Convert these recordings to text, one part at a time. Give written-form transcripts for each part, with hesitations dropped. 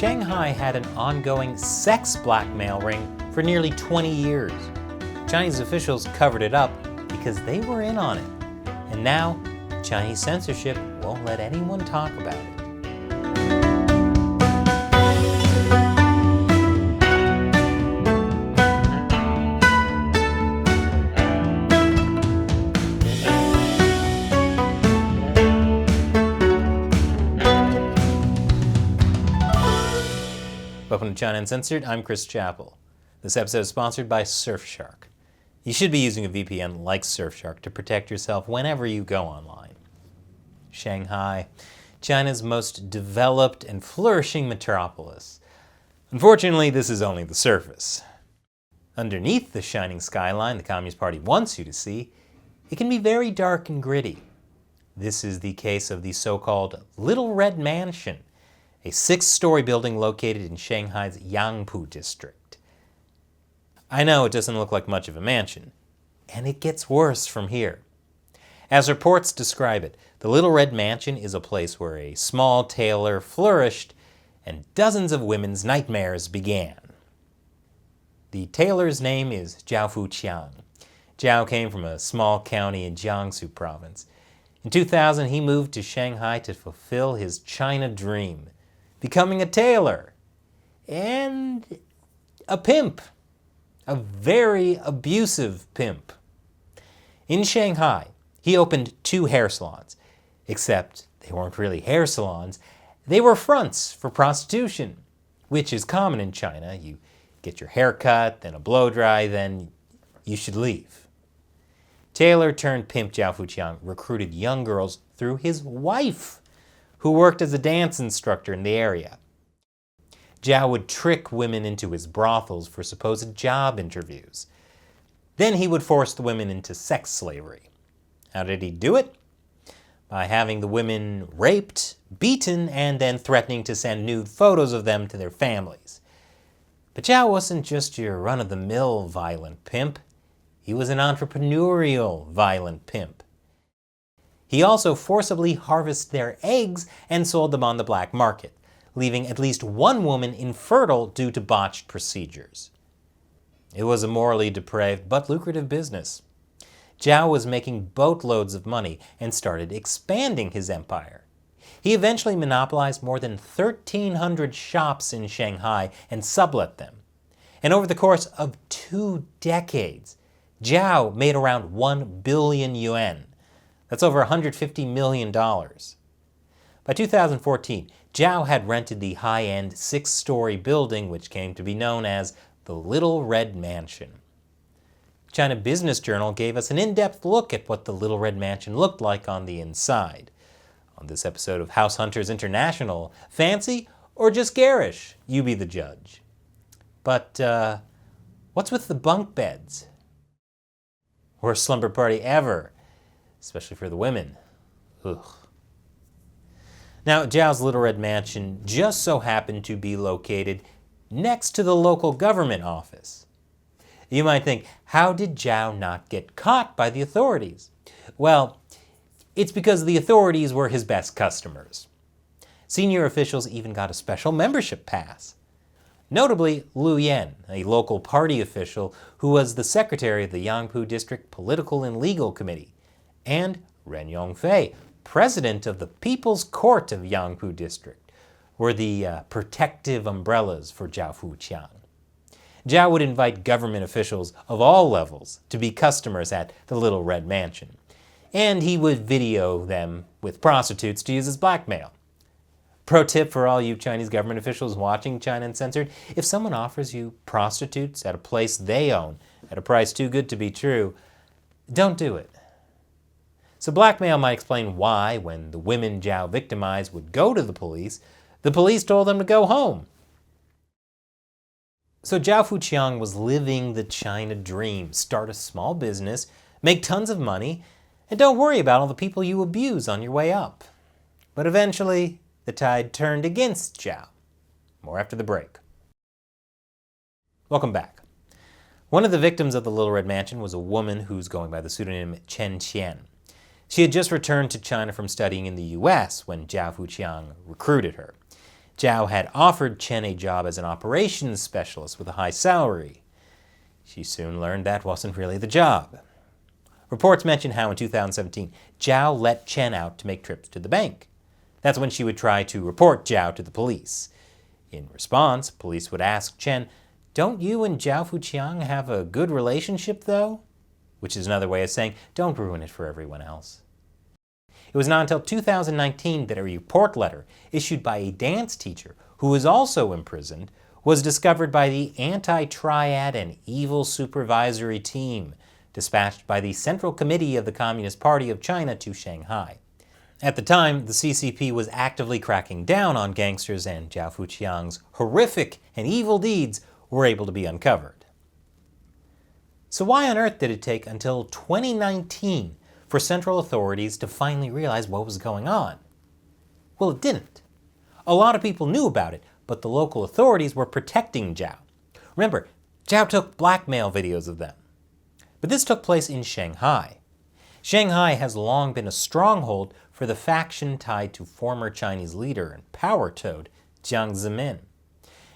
Shanghai had an ongoing sex blackmail ring for nearly 20 years. Chinese officials covered it up because they were in on it. And now, Chinese censorship won't let anyone talk about it. Welcome to China Uncensored. I'm Chris Chappell. This episode is sponsored by Surfshark. You should be using a VPN like Surfshark to protect yourself whenever you go online. Shanghai, China's most developed and flourishing metropolis. Unfortunately, this is only the surface. Underneath the shining skyline the Communist Party wants you to see, it can be very dark and gritty. This is the case of the so-called Little Red Mansion, a 6-story building located in Shanghai's Yangpu district. I know it doesn't look like much of a mansion, and it gets worse from here. As reports describe it, the Little Red Mansion is a place where a small tailor flourished and dozens of women's nightmares began. The tailor's name is Zhao Fuqiang. Zhao came from a small county in Jiangsu province. In 2000, he moved to Shanghai to fulfill his China dream, becoming a tailor and a pimp, a very abusive pimp. In Shanghai, he opened 2 hair salons, except they weren't really hair salons. They were fronts for prostitution, which is common in China. You get your hair cut, then a blow dry, then you should leave. Tailor turned pimp Zhao Fuqiang recruited young girls through his wife, who worked as a dance instructor in the area. Zhao would trick women into his brothels for supposed job interviews. Then he would force the women into sex slavery. How did he do it? By having the women raped, beaten, and then threatening to send nude photos of them to their families. But Zhao wasn't just your run-of-the-mill violent pimp. He was an entrepreneurial violent pimp. He also forcibly harvested their eggs and sold them on the black market, leaving at least one woman infertile due to botched procedures. It was a morally depraved but lucrative business. Zhao was making boatloads of money and started expanding his empire. He eventually monopolized more than 1,300 shops in Shanghai and sublet them. And over the course of 2 decades, Zhao made around 1 billion yuan. That's over $150 million. By 2014, Zhao had rented the high-end 6-story building which came to be known as the Little Red Mansion. China Business Journal gave us an in-depth look at what the Little Red Mansion looked like on the inside. On this episode of House Hunters International, fancy or just garish? You be the judge. But what's with the bunk beds? Worst slumber party ever. Especially for the women. Ugh. Now, Zhao's Little Red Mansion just so happened to be located next to the local government office. You might think, how did Zhao not get caught by the authorities? Well, it's because the authorities were his best customers. Senior officials even got a special membership pass. Notably, Liu Yan, a local party official who was the secretary of the Yangpu District Political and Legal Committee, and Ren Yongfei, president of the People's Court of Yangpu District, were the protective umbrellas for Zhao Fuqiang. Zhao would invite government officials of all levels to be customers at the Little Red Mansion, and he would video them with prostitutes to use as blackmail. Pro tip for all you Chinese government officials watching China Uncensored: if someone offers you prostitutes at a place they own at a price too good to be true, don't do it. So blackmail might explain why, when the women Zhao victimized would go to the police told them to go home. So Zhao Fuqiang was living the China dream: start a small business, make tons of money, and don't worry about all the people you abuse on your way up. But eventually, the tide turned against Zhao. More after the break. Welcome back. One of the victims of the Little Red Mansion was a woman who's going by the pseudonym Chen Qian. She had just returned to China from studying in the US when Zhao Fuqiang recruited her. Zhao had offered Chen a job as an operations specialist with a high salary. She soon learned that wasn't really the job. Reports mention how in 2017, Zhao let Chen out to make trips to the bank. That's when she would try to report Zhao to the police. In response, police would ask Chen, "Don't you and Zhao Fuqiang have a good relationship, though?" Which is another way of saying, don't ruin it for everyone else. It was not until 2019 that a report letter issued by a dance teacher who was also imprisoned was discovered by the anti-triad and evil supervisory team dispatched by the Central Committee of the Communist Party of China to Shanghai. At the time, the CCP was actively cracking down on gangsters, and Zhao Fuqiang's horrific and evil deeds were able to be uncovered. So why on earth did it take until 2019 for central authorities to finally realize what was going on? Well, it didn't. A lot of people knew about it, but the local authorities were protecting Zhao. Remember, Zhao took blackmail videos of them. But this took place in Shanghai. Shanghai has long been a stronghold for the faction tied to former Chinese leader and power toad Jiang Zemin.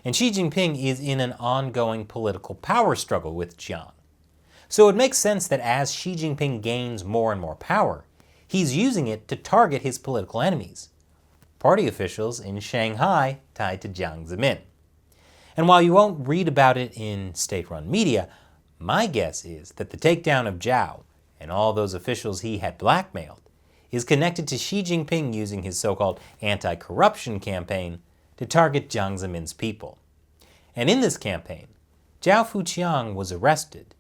And Xi Jinping is in an ongoing political power struggle with Jiang. So it makes sense that as Xi Jinping gains more and more power, he's using it to target his political enemies, party officials in Shanghai tied to Jiang Zemin. And while you won't read about it in state-run media, my guess is that the takedown of Zhao and all those officials he had blackmailed is connected to Xi Jinping using his so-called anti-corruption campaign to target Jiang Zemin's people. And in this campaign, Zhao Fuqiang was arrested.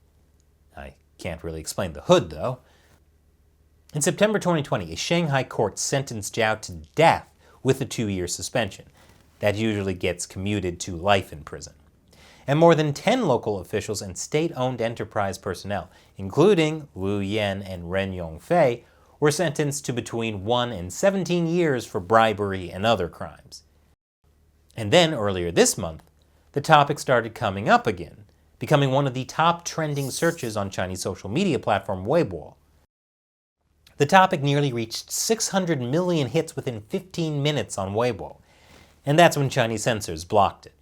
I can't really explain the hood, though. In September 2020, a Shanghai court sentenced Zhao to death with a 2-year suspension. That usually gets commuted to life in prison. And more than 10 local officials and state-owned enterprise personnel, including Wu Yan and Ren Yongfei, were sentenced to between 1 and 17 years for bribery and other crimes. And then, earlier this month, the topic started coming up again, becoming one of the top trending searches on Chinese social media platform Weibo. The topic nearly reached 600 million hits within 15 minutes on Weibo, and that's when Chinese censors blocked it.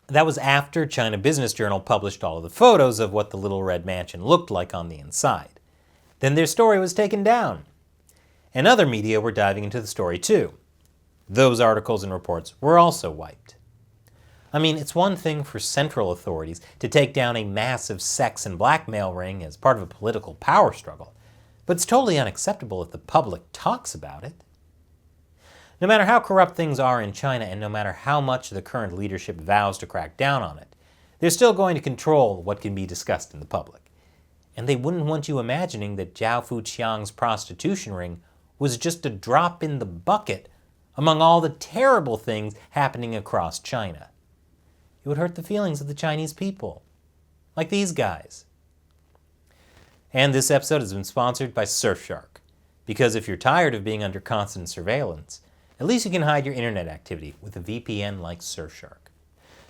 That was after China Business Journal published all of the photos of what the Little Red Mansion looked like on the inside. Then their story was taken down. And other media were diving into the story too. Those articles and reports were also wiped. I mean, it's one thing for central authorities to take down a massive sex and blackmail ring as part of a political power struggle, but it's totally unacceptable if the public talks about it. No matter how corrupt things are in China, and no matter how much the current leadership vows to crack down on it, they're still going to control what can be discussed in the public. And they wouldn't want you imagining that Zhao Fuqiang's prostitution ring was just a drop in the bucket among all the terrible things happening across China. It would hurt the feelings of the Chinese people, like these guys. And this episode has been sponsored by Surfshark, because if you're tired of being under constant surveillance, at least you can hide your internet activity with a VPN like Surfshark.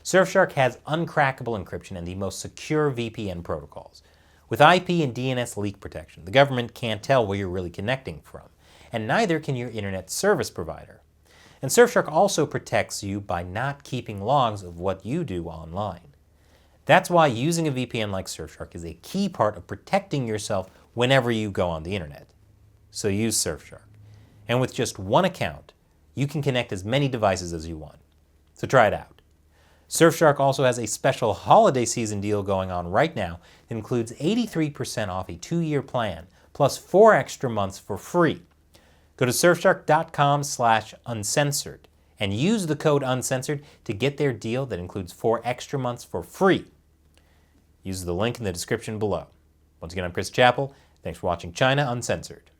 Surfshark has uncrackable encryption and the most secure VPN protocols. With IP and DNS leak protection, the government can't tell where you're really connecting from, and neither can your internet service provider. And Surfshark also protects you by not keeping logs of what you do online. That's why using a VPN like Surfshark is a key part of protecting yourself whenever you go on the internet. So use Surfshark. And with just one account, you can connect as many devices as you want. So try it out. Surfshark also has a special holiday season deal going on right now that includes 83% off a 2-year plan, plus 4 extra months for free. Go to surfshark.com/uncensored and use the code uncensored to get their deal that includes 4 extra months for free. Use the link in the description below. Once again, I'm Chris Chappell. Thanks for watching China Uncensored.